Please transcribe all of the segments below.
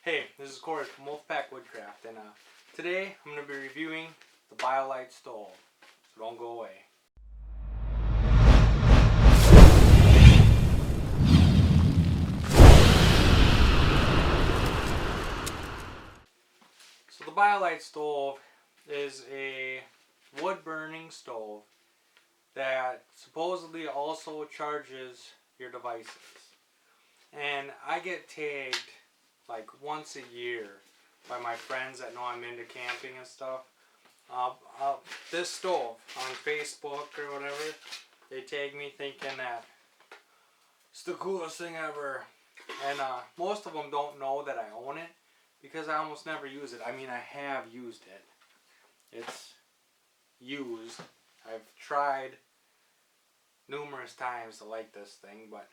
Hey, this is Corey from Wolfpack Woodcraft, and today I'm going to be reviewing the BioLite stove, so don't go away. So the BioLite stove is a wood-burning stove that supposedly also charges your devices. And I get tagged like once a year by my friends that know I'm into camping and stuff. This stove on Facebook or whatever, they tag me thinking that it's the coolest thing ever. And most of them don't know that I own it because I almost never use it. I mean, I have used it. It's used. I've tried numerous times to light this thing, but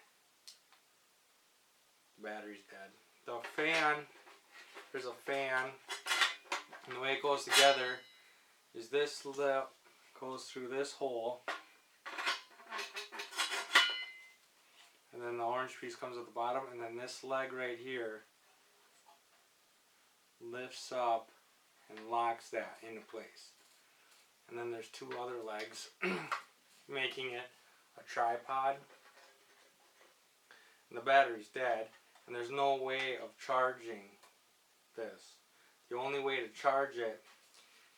the battery's dead. The fan, there's a fan, and the way it goes together is this lip goes through this hole, and then the orange piece comes at the bottom, and then this leg right here lifts up and locks that into place. And then there's two other legs making it a tripod. And the battery's dead, and there's no way of charging this. The only way to charge it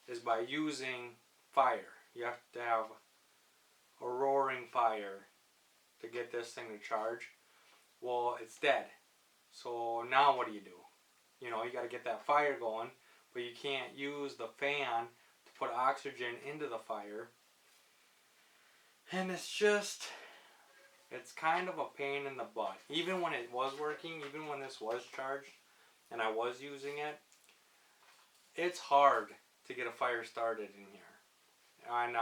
is by using fire. You have to have a roaring fire to get this thing to charge. Well, it's dead. So now what do? You know, you got to get that fire going, but you can't use the fan to put oxygen into the fire. And it's kind of a pain in the butt. Even when it was working, even when this was charged and I was using it, it's hard to get a fire started in here. And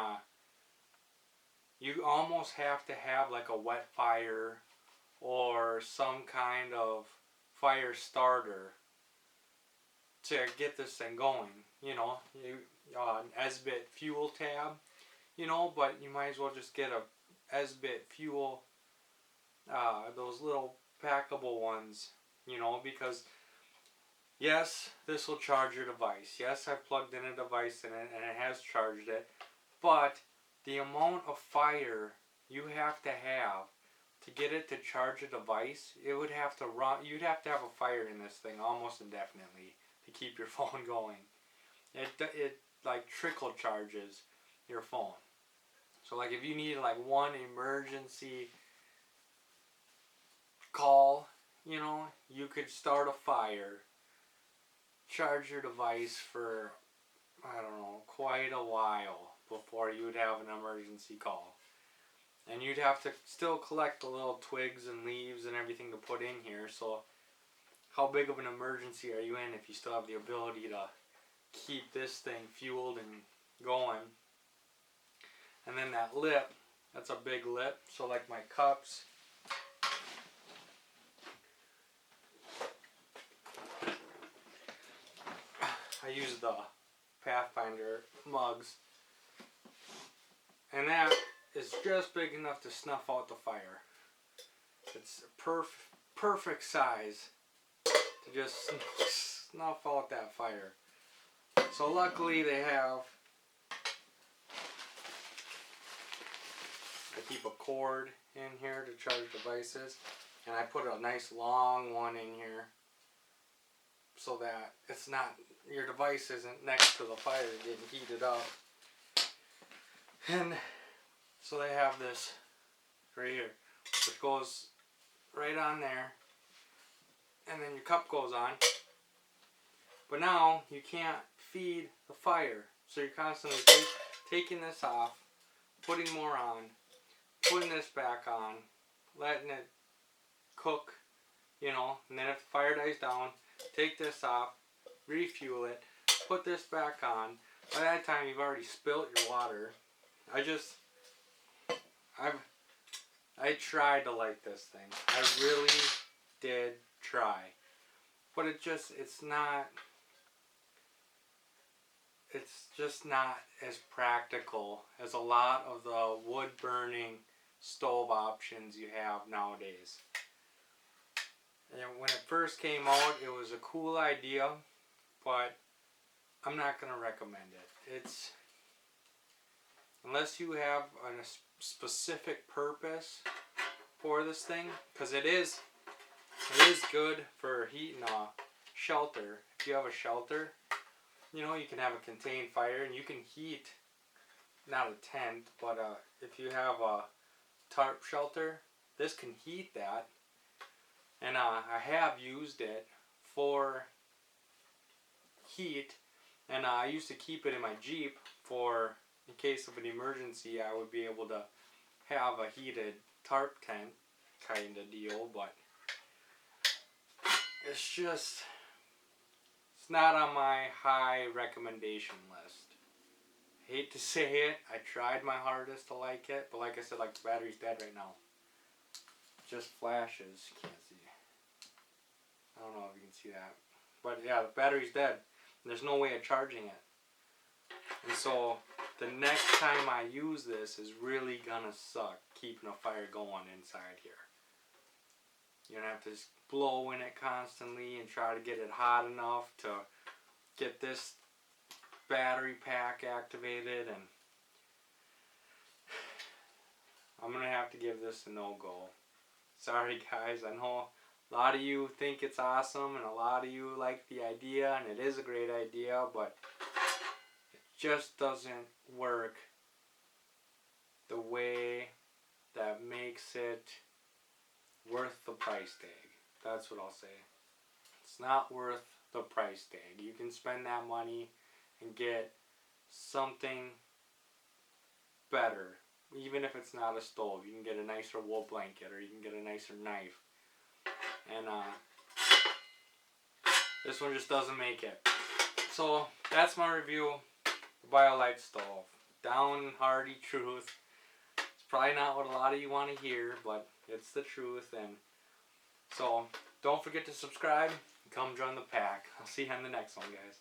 you almost have to have like a wet fire or some kind of fire starter to get this thing going. You know, an Esbit fuel tab, you know, but you might as well just get a Esbit fuel, those little packable ones, you know, because yes, this will charge your device. Yes, I plugged in a device in it and it has charged it, but the amount of fire you have to get it to charge a device, it would have to run. You'd have to have a fire in this thing almost indefinitely to keep your phone going. It like trickle charges your phone. So like if you need like one emergency call, you know, you could start a fire, charge your device for, I don't know, quite a while before you would have an emergency call. And you'd have to still collect the little twigs and leaves and everything to put in here. So how big of an emergency are you in if you still have the ability to keep this thing fueled and going? And then that lip, that's a big lip. So like my cups, I use the Pathfinder mugs, and that is just big enough to snuff out the fire. It's a perfect size to just snuff out that fire. So luckily they have, I keep a cord in here to charge devices, and I put a nice long one in here so that it's not, your device isn't next to the fire getting heated up. And so they have this right here, which goes right on there, and then your cup goes on. But now you can't feed the fire, so you're constantly taking this off, putting more on, putting this back on, letting it cook, you know, and then if the fire dies down, take this off, refuel it, put this back on. By that time you've already spilt your water. I tried to light this thing. I really did try. But it's just not as practical as a lot of the wood burning stove options you have nowadays. And when it first came out, it was a cool idea, but I'm not going to recommend it. It's, unless you have a specific purpose for this thing, because it is good for heating a shelter. If you have a shelter, you know, you can have a contained fire and you can heat, not a tent, but if you have a tarp shelter, this can heat that. And I have used it for heat, and I used to keep it in my Jeep for, in case of an emergency, I would be able to have a heated tarp tent kind of deal, but it's just, it's not on my high recommendation list. Hate to say it, I tried my hardest to like it, but like I said, like, the battery's dead right now. Just flashes, you can't see. I don't know if you can see that. But yeah, the battery's dead. There's no way of charging it. And so the next time I use this is really gonna suck keeping a fire going inside here. You're gonna have to just blow in it constantly and try to get it hot enough to get this battery pack activated, and I'm gonna have to give this a no-go. Sorry guys, I know a lot of you think it's awesome and a lot of you like the idea, and it is a great idea, but it just doesn't work the way that makes it worth the price tag. That's what I'll say. It's not worth the price tag. You can spend that money and get something better. Even if it's not a stove, you can get a nicer wool blanket, or you can get a nicer knife. And this one just doesn't make it. So that's my review. The BioLite stove. Down and hardy truth. It's probably not what a lot of you want to hear, but it's the truth. And so don't forget to subscribe and come join the pack. I'll see you on the next one, guys.